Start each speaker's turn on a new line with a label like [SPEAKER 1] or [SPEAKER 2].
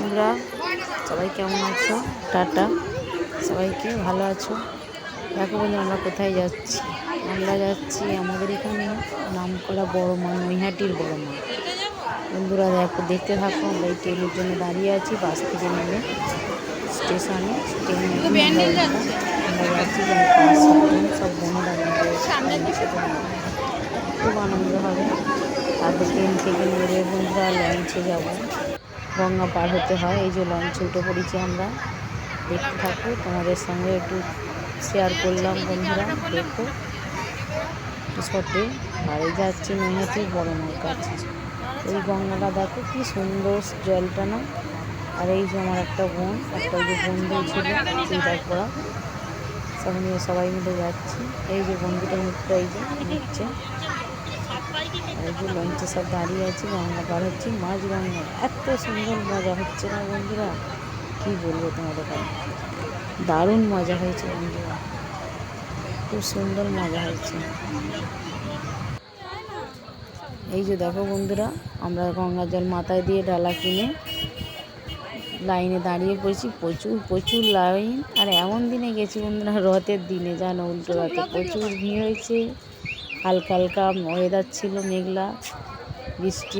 [SPEAKER 1] বন্ধুরা, সবাই কেমন আছো? টাটা, সবাইকে ভালো আছো? দেখো বন্ধুরা, আমরা কোথায় যাচ্ছি? আমরা যাচ্ছি আমাদের এখানে নামকরা বড় মা, নৈহাটির বড় মা। বন্ধুরা দেখো, দেখতে থাকো। আমরা এই ট্রেনের জন্য দাঁড়িয়ে আছি, বাস থেকে নেমে স্টেশনে ট্রেন আমরা যাচ্ছি। সব বন্ধুরা খুব আনন্দ হবে। তারপর ট্রেন থেকে নেমে বন্ধুরা লঞ্চে যাব। গঙ্গা পার হতে হয়। এই যে লঞ্চে উঠে পড়েছি আমরা। দেখতে থাকো, তোমাদের সঙ্গে একটু শেয়ার করলাম বন্ধুরা। দেখো একটু শটে। আর এই যাচ্ছি নৈহাটির বড় মার কাছে। এই গঙ্গাটা দেখো কি সুন্দর জলটা না। আর এই যে আমার একটা বোন, একটা যে বন্ধু ছিল চুড়িদার পরা, সবাই মিলে যাচ্ছি। এই যে বন্ধুটার মুখটা এই যে নিচ্ছে। এই যে লঞ্চে সব দাঁড়িয়ে আছি, গঙ্গা পার হচ্ছি। মাঝ গঙ্গা এত সুন্দর মজা হচ্ছে না বন্ধুরা, কি বলবো তোমাদের কাছে। দারুণ মজা হয়েছে বন্ধুরা, খুব সুন্দর মজা হয়েছে। এই যে দেখো বন্ধুরা, আমরা গঙ্গার জল মাথায় দিয়ে ডালা কিনে লাইনে দাঁড়িয়ে পড়েছি। প্রচুর লাইন। আর এমন দিনে গেছি বন্ধুরা, রথের দিনে, জানো, উল্টো রথে প্রচুর ভিড় হয়েছে। হালকা হালকা ওয়েদার ছিল, মেঘলা, বৃষ্টি।